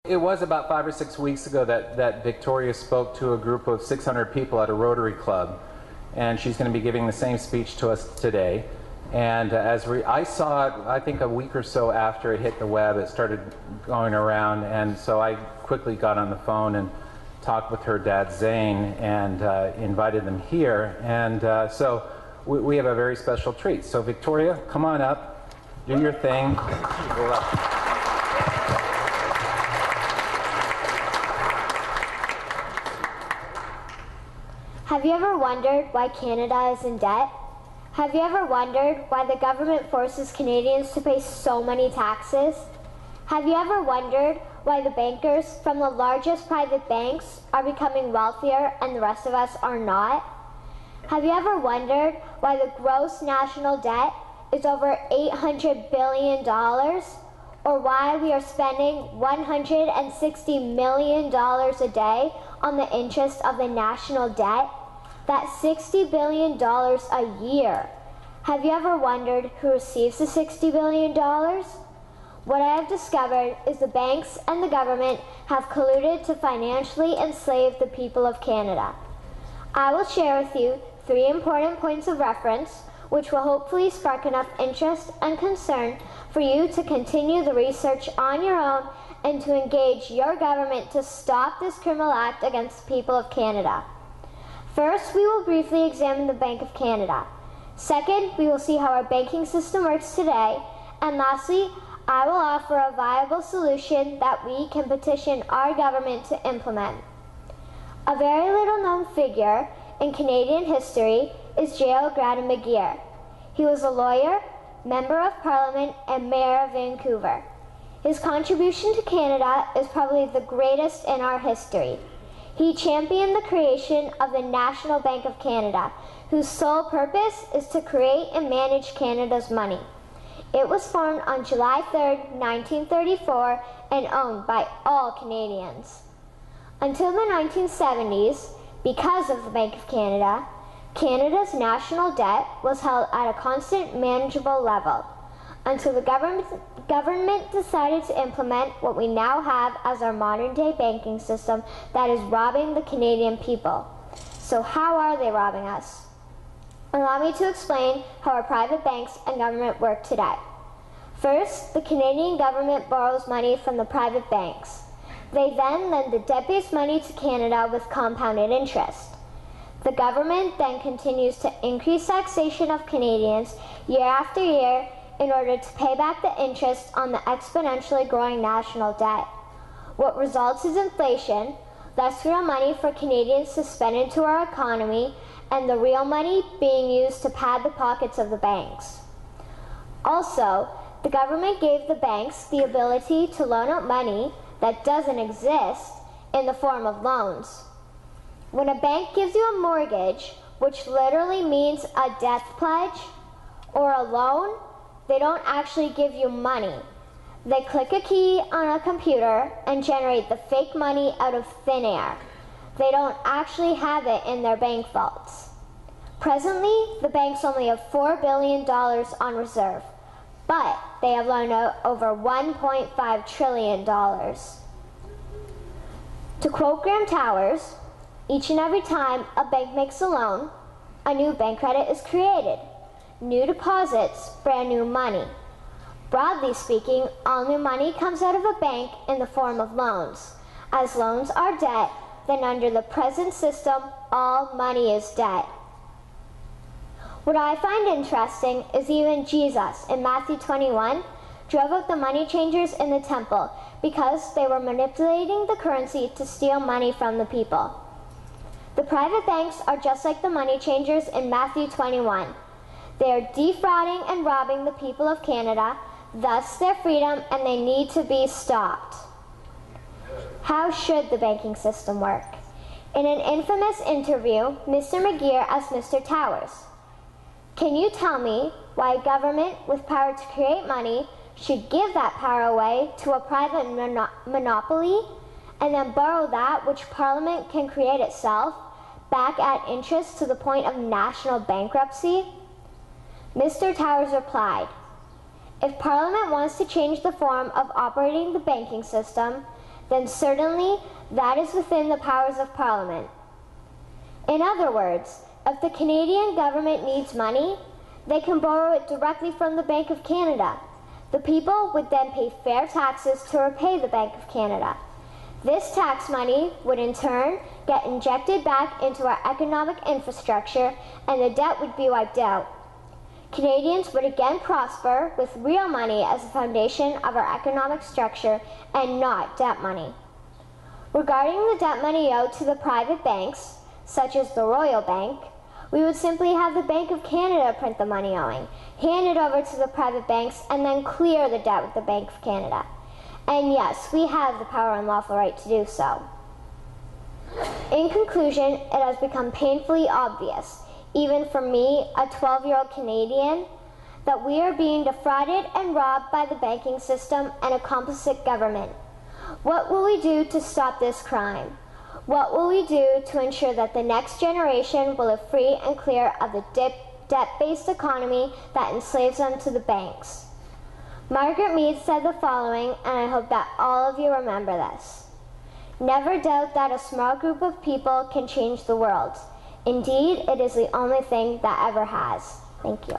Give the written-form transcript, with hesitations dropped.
It was about 5 or 6 weeks ago that Victoria spoke to a group of 600 people at a Rotary Club, and she's going to be giving the same speech to us today. And I saw it, I think a week or so after it hit the web, it started going around, and so I quickly got on the phone and talked with her dad Zane and invited them here. And so we have a very special treat. So Victoria, come on up, do your thing. Have you ever wondered why Canada is in debt? Have you ever wondered why the government forces Canadians to pay so many taxes? Have you ever wondered why the bankers from the largest private banks are becoming wealthier and the rest of us are not? Have you ever wondered why the gross national debt is over $800 billion? Or why we are spending $160 million a day on the interest of the national debt? That's $60 billion a year. Have you ever wondered who receives the $60 billion? What I have discovered is the banks and the government have colluded to financially enslave the people of Canada. I will share with you 3 important points of reference which will hopefully spark enough interest and concern for you to continue the research on your own and to engage your government to stop this criminal act against the people of Canada. First, we will briefly examine the Bank of Canada. Second, we will see how our banking system works today. And lastly, I will offer a viable solution that we can petition our government to implement. A very little known figure in Canadian history is J.L. Graham McGeer. He was a lawyer, Member of Parliament, and Mayor of Vancouver. His contribution to Canada is probably the greatest in our history. He championed the creation of the National Bank of Canada, whose sole purpose is to create and manage Canada's money. It was formed on July 3, 1934, and owned by all Canadians. Until the 1970s, because of the Bank of Canada, Canada's national debt was held at a constant, manageable level, until the government decided to implement what we now have as our modern-day banking system that is robbing the Canadian people. So how are they robbing us? Allow me to explain how our private banks and government work today. First, the Canadian government borrows money from the private banks. They then lend the debt-based money to Canada with compounded interest. The government then continues to increase taxation of Canadians year after year in order to pay back the interest on the exponentially growing national debt. What results is inflation, less real money for Canadians to spend into our economy, and the real money being used to pad the pockets of the banks. Also, the government gave the banks the ability to loan out money that doesn't exist in the form of loans. When a bank gives you a mortgage, which literally means a death pledge, or a loan, they don't actually give you money. They click a key on a computer and generate the fake money out of thin air. They don't actually have it in their bank vaults. Presently, the banks only have $4 billion on reserve, but they have loaned out over $1.5 trillion. To quote Graham Towers, each and every time a bank makes a loan, a new bank credit is created. New deposits, brand new money. Broadly speaking, all new money comes out of a bank in the form of loans. As loans are debt, then under the present system, all money is debt. What I find interesting is even Jesus, in Matthew 21, drove out the money changers in the temple because they were manipulating the currency to steal money from the people. The private banks are just like the money changers in Matthew 21. They are defrauding and robbing the people of Canada, thus their freedom, and they need to be stopped. How should the banking system work? In an infamous interview, Mr. McGeer asked Mr. Towers, "Can you tell me why a government with power to create money should give that power away to a private monopoly and then borrow that which Parliament can create itself back at interest to the point of national bankruptcy?" Mr. Towers replied, "If Parliament wants to change the form of operating the banking system, then certainly that is within the powers of Parliament. In other words, if the Canadian government needs money, they can borrow it directly from the Bank of Canada. The people would then pay fair taxes to repay the Bank of Canada. This tax money would in turn get injected back into our economic infrastructure and the debt would be wiped out. Canadians would again prosper with real money as the foundation of our economic structure and not debt money. Regarding the debt money owed to the private banks, such as the Royal Bank, we would simply have the Bank of Canada print the money owing, hand it over to the private banks, and then clear the debt with the Bank of Canada. And yes, we have the power and lawful right to do so. In conclusion, it has become painfully obvious, even for me, a 12-year-old Canadian, that we are being defrauded and robbed by the banking system and a complicit government. What will we do to stop this crime? What will we do to ensure that the next generation will live free and clear of the debt-based economy that enslaves them to the banks? Margaret Mead said the following, and I hope that all of you remember this. Never doubt that a small group of people can change the world. Indeed, it is the only thing that ever has. Thank you.